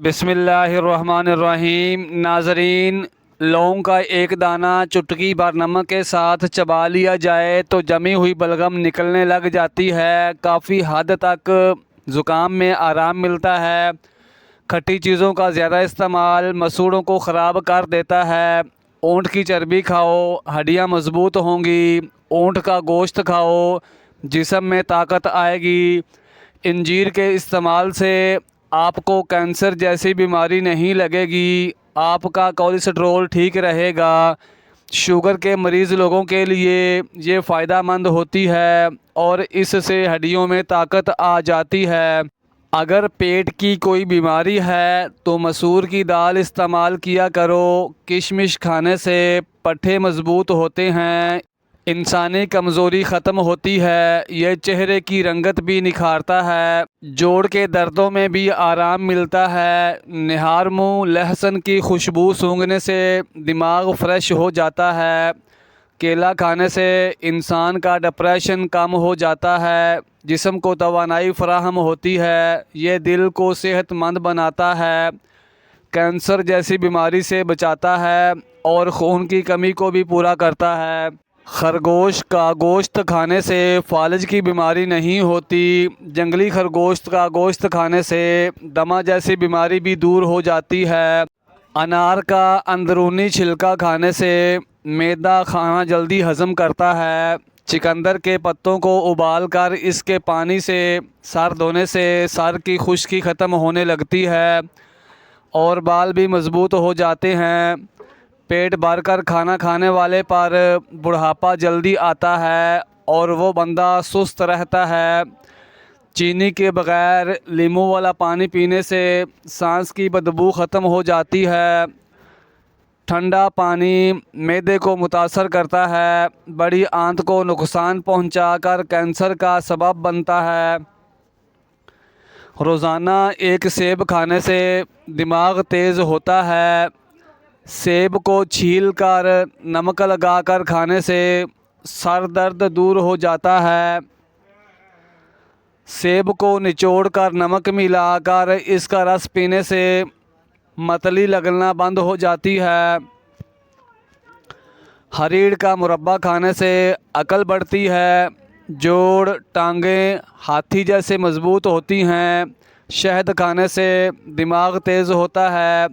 बिस्मिल्लाहिर्रहमानिर्रहीम। नाज़रीन, लौंग का एक दाना चुटकी भर नमक के साथ चबा लिया जाए तो जमी हुई बलगम निकलने लग जाती है। काफ़ी हद तक ज़ुकाम में आराम मिलता है। खट्टी चीज़ों का ज़्यादा इस्तेमाल मसूड़ों को ख़राब कर देता है। ऊँट की चर्बी खाओ, हड्डियाँ मज़बूत होंगी। ऊँट का गोश्त खाओ, जिस्म में ताकत आएगी। इंजीर के इस्तेमाल से आपको कैंसर जैसी बीमारी नहीं लगेगी। आपका कोलेस्ट्रॉल ठीक रहेगा। शुगर के मरीज़ लोगों के लिए ये फ़ायदेमंद होती है और इससे हड्डियों में ताकत आ जाती है। अगर पेट की कोई बीमारी है तो मसूर की दाल इस्तेमाल किया करो। किशमिश खाने से पट्ठे मज़बूत होते हैं। इंसानी कमज़ोरी ख़त्म होती है। यह चेहरे की रंगत भी निखारता है। जोड़ के दर्दों में भी आराम मिलता है। निहार मुँह लहसुन की खुशबू सूंघने से दिमाग फ्रेश हो जाता है। केला खाने से इंसान का डिप्रेशन कम हो जाता है। जिस्म को तवानाई फराहम होती है। ये दिल को सेहतमंद बनाता है। कैंसर जैसी बीमारी से बचाता है और खून की कमी को भी पूरा करता है। खरगोश का गोश्त खाने से फालज की बीमारी नहीं होती। जंगली खरगोश का गोश्त खाने से दमा जैसी बीमारी भी दूर हो जाती है। अनार का अंदरूनी छिलका खाने से मैदा खाना जल्दी हज़म करता है। चिकंदर के पत्तों को उबाल कर इसके पानी से सर धोने से सर की खुश्की ख़त्म होने लगती है और बाल भी मज़बूत हो जाते हैं। पेट भर कर खाना खाने वाले पर बुढ़ापा जल्दी आता है और वो बंदा सुस्त रहता है। चीनी के बग़ैर नींबू वाला पानी पीने से सांस की बदबू ख़त्म हो जाती है। ठंडा पानी मैदे को मुतासर करता है। बड़ी आंत को नुकसान पहुंचाकर कैंसर का सबब बनता है। रोज़ाना एक सेब खाने से दिमाग तेज़ होता है। सेब को छील कर नमक लगाकर खाने से सर दर्द दूर हो जाता है। सेब को निचोड़कर नमक मिलाकर इसका रस पीने से मतली लगना बंद हो जाती है। हरीड़ का मुरब्बा खाने से अकल बढ़ती है। जोड़ टांगें हाथी जैसे मज़बूत होती हैं। शहद खाने से दिमाग तेज़ होता है।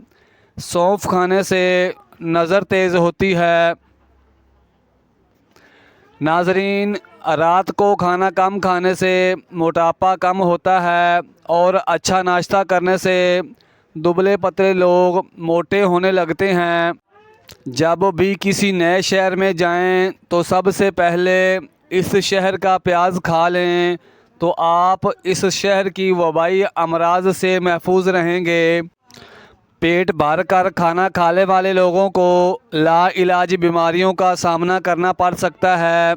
सौंफ खाने से नज़र तेज़ होती है। नाज़रीन, रात को खाना कम खाने से मोटापा कम होता है और अच्छा नाश्ता करने से दुबले पतले लोग मोटे होने लगते हैं। जब भी किसी नए शहर में जाएं तो सबसे पहले इस शहर का प्याज खा लें तो आप इस शहर की वबाई अमराज से महफूज रहेंगे। पेट भर कर खाना खाने वाले लोगों को लाइलाज बीमारियों का सामना करना पड़ सकता है।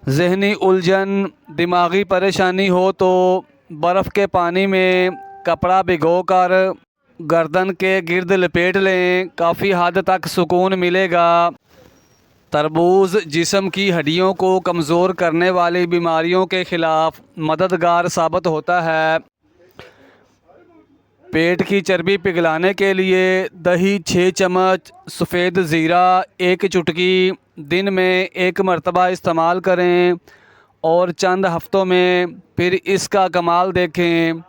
ज़हनी उलझन, दिमागी परेशानी हो तो बर्फ़ के पानी में कपड़ा भिगोकर गर्दन के गिर्द लपेट लें। काफ़ी हद तक सुकून मिलेगा। तरबूज जिस्म की हड्डियों को कमज़ोर करने वाली बीमारियों के ख़िलाफ़ मददगार साबित होता है। पेट की चर्बी पिघलाने के लिए दही 6 चम्मच, सफ़ेद ज़ीरा 1 चुटकी दिन में 1 मरतबा इस्तेमाल करें और चंद हफ्तों में फिर इसका कमाल देखें।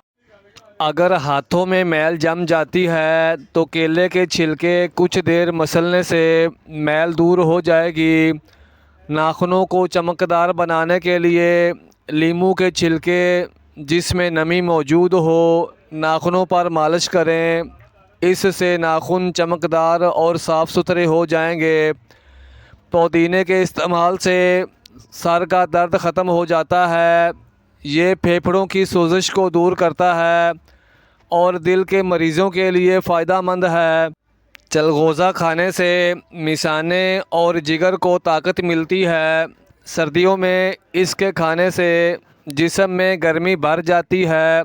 अगर हाथों में मैल जम जाती है तो केले के छिलके कुछ देर मसलने से मैल दूर हो जाएगी। नाखूनों को चमकदार बनाने के लिए नींबू के छिलके जिसमें नमी मौजूद हो नाखूनों पर मालिश करें। इससे नाखून चमकदार और साफ़ सुथरे हो जाएंगे। पुदीने के इस्तेमाल से सर का दर्द ख़त्म हो जाता है। ये फेफड़ों की सोजिश को दूर करता है और दिल के मरीज़ों के लिए फ़ायदेमंद है। चलगोज़ा खाने से मिसाने और जिगर को ताकत मिलती है। सर्दियों में इसके खाने से जिस्म में गर्मी भर जाती है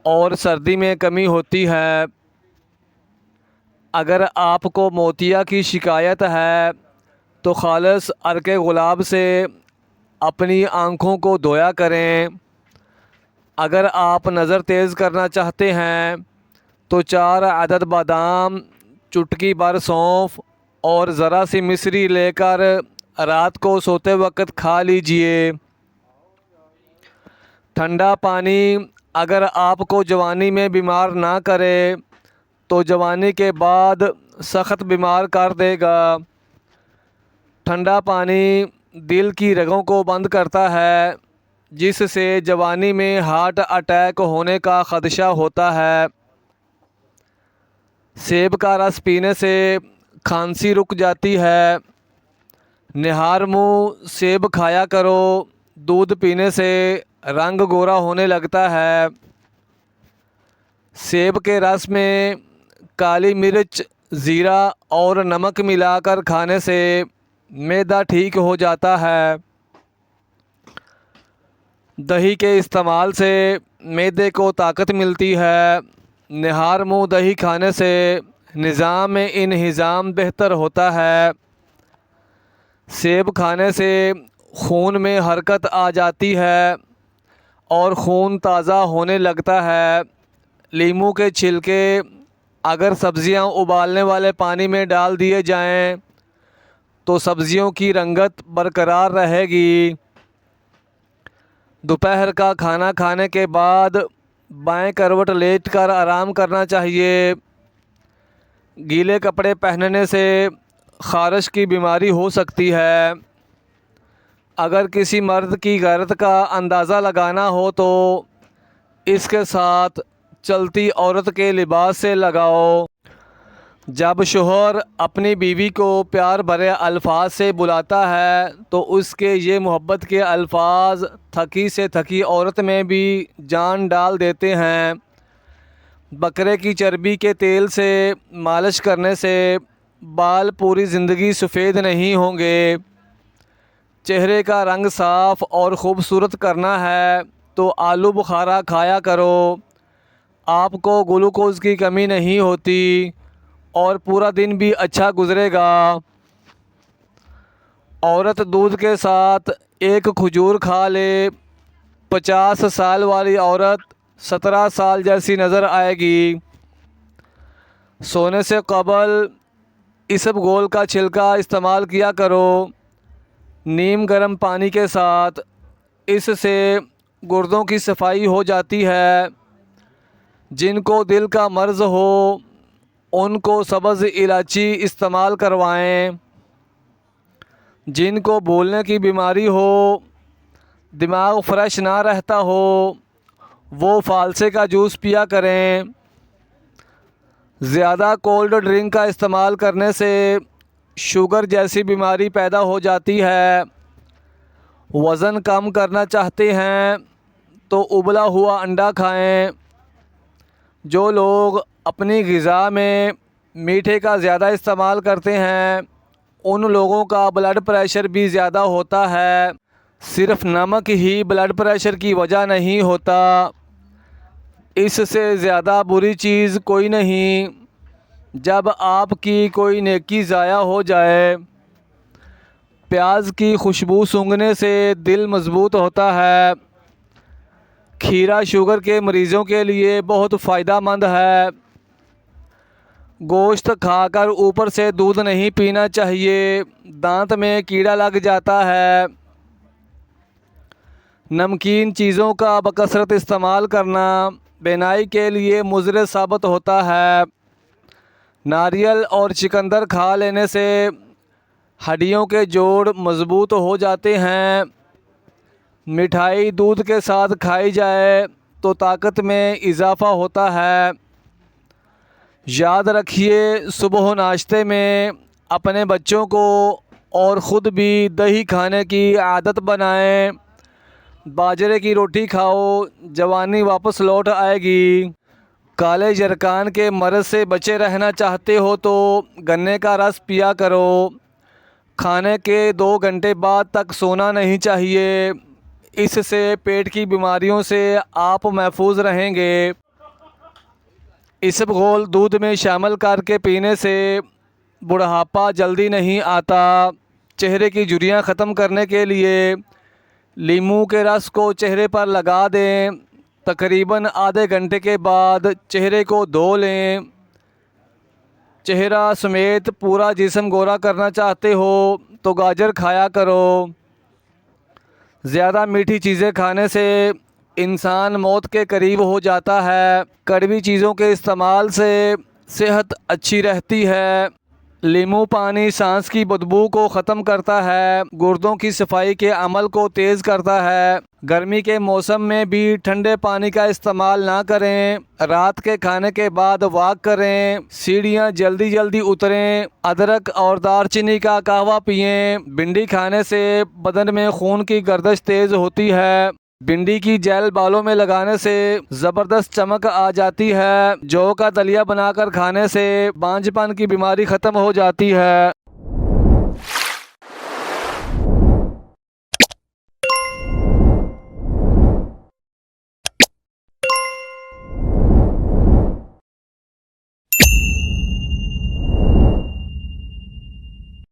और सर्दी में कमी होती है। अगर आपको मोतिया की शिकायत है तो खालिस अर्के गुलाब से अपनी आँखों को धोया करें। अगर आप नज़र तेज़ करना चाहते हैं तो 4 अदद बादाम, चुटकी भर सौंफ और ज़रा सी मिश्री लेकर रात को सोते वक्त खा लीजिए। ठंडा पानी अगर आपको जवानी में बीमार ना करे तो जवानी के बाद सख्त बीमार कर देगा। ठंडा पानी दिल की रगों को बंद करता है, जिससे जवानी में हार्ट अटैक होने का ख़दशा होता है। सेब का रस पीने से खांसी रुक जाती है। निहार मुँह सेब खाया करो, दूध पीने से रंग गोरा होने लगता है। सेब के रस में काली मिर्च, ज़ीरा और नमक मिलाकर खाने से मैदा ठीक हो जाता है। दही के इस्तेमाल से मैदे को ताकत मिलती है। निहार मुँह दही खाने से निज़ाम में इन्हिज़ाम बेहतर होता है। सेब खाने से खून में हरकत आ जाती है और खून ताज़ा होने लगता है। लीमू के छिलके अगर सब्ज़ियां उबालने वाले पानी में डाल दिए जाएं तो सब्ज़ियों की रंगत बरकरार रहेगी। दोपहर का खाना खाने के बाद बाएं करवट लेटकर आराम करना चाहिए। गीले कपड़े पहनने से ख़ारिश की बीमारी हो सकती है। अगर किसी मर्द की गैरत का अंदाज़ा लगाना हो तो इसके साथ चलती औरत के लिबास से लगाओ। जब शोहर अपनी बीवी को प्यार भरे अल्फाज से बुलाता है तो उसके ये मोहब्बत के अल्फाज थकी से थकी औरत में भी जान डाल देते हैं। बकरे की चर्बी के तेल से मालिश करने से बाल पूरी ज़िंदगी सफ़ेद नहीं होंगे। चेहरे का रंग साफ़ और ख़ूबसूरत करना है तो आलू बुखारा खाया करो। आपको ग्लूकोज़ की कमी नहीं होती और पूरा दिन भी अच्छा गुज़रेगा। औरत दूध के साथ एक खजूर खा ले, 50 साल वाली औरत 17 साल जैसी नज़र आएगी। सोने से कबल इसबगोल का छिलका इस्तेमाल किया करो, नीम गर्म पानी के साथ। इससे गुर्दों की सफाई हो जाती है। जिनको दिल का मर्ज़ हो उनको सब्ज़ इलायची इस्तेमाल करवाएं। जिनको बोलने की बीमारी हो, दिमाग फ्रेश ना रहता हो, वो फालसे का जूस पिया करें। ज़्यादा कोल्ड ड्रिंक का इस्तेमाल करने से शुगर जैसी बीमारी पैदा हो जाती है। वज़न कम करना चाहते हैं तो उबला हुआ अंडा खाएं। जो लोग अपनी ग़िज़ा में मीठे का ज़्यादा इस्तेमाल करते हैं उन लोगों का ब्लड प्रेशर भी ज़्यादा होता है। सिर्फ़ नमक ही ब्लड प्रेशर की वजह नहीं होता। इससे ज़्यादा बुरी चीज़ कोई नहीं जब आपकी कोई नेकी ज़ाया हो जाए। प्याज की खुशबू सूंघने से दिल मज़बूत होता है। खीरा शुगर के मरीज़ों के लिए बहुत फ़ायदेमंद है। गोश्त खाकर ऊपर से दूध नहीं पीना चाहिए, दांत में कीड़ा लग जाता है। नमकीन चीज़ों का बकसरत इस्तेमाल करना बीमारी के लिए मुज़र साबित होता है। नारियल और चुकंदर खा लेने से हड्डियों के जोड़ मज़बूत हो जाते हैं। मिठाई दूध के साथ खाई जाए तो ताकत में इजाफ़ा होता है। याद रखिए, सुबह नाश्ते में अपने बच्चों को और ख़ुद भी दही खाने की आदत बनाएं। बाजरे की रोटी खाओ, जवानी वापस लौट आएगी। काले जरकान के मर्ज़ से बचे रहना चाहते हो तो गन्ने का रस पिया करो। खाने के 2 घंटे बाद तक सोना नहीं चाहिए। इससे पेट की बीमारियों से आप महफूज रहेंगे। इसबगोल दूध में शामिल करके पीने से बुढ़ापा जल्दी नहीं आता। चेहरे की झुर्रियाँ ख़त्म करने के लिए लीमू के रस को चेहरे पर लगा दें। तकरीबन आधे घंटे के बाद चेहरे को धो लें। चेहरा समेत पूरा जिस्म गोरा करना चाहते हो तो गाजर खाया करो। ज़्यादा मीठी चीज़ें खाने से इंसान मौत के करीब हो जाता है। कड़वी चीज़ों के इस्तेमाल से सेहत अच्छी रहती है। नींबू पानी सांस की बदबू को ख़त्म करता है, गुर्दों की सफाई के अमल को तेज़ करता है। गर्मी के मौसम में भी ठंडे पानी का इस्तेमाल ना करें। रात के खाने के बाद वॉक करें। सीढ़ियाँ जल्दी जल्दी उतरें। अदरक और दालचीनी का कहवा पिएं। भिंडी खाने से बदन में खून की गर्दिश तेज़ होती है। भिंडी की जेल बालों में लगाने से ज़बरदस्त चमक आ जाती है। जौ का दलिया बनाकर खाने से बांझपन की बीमारी ख़त्म हो जाती है।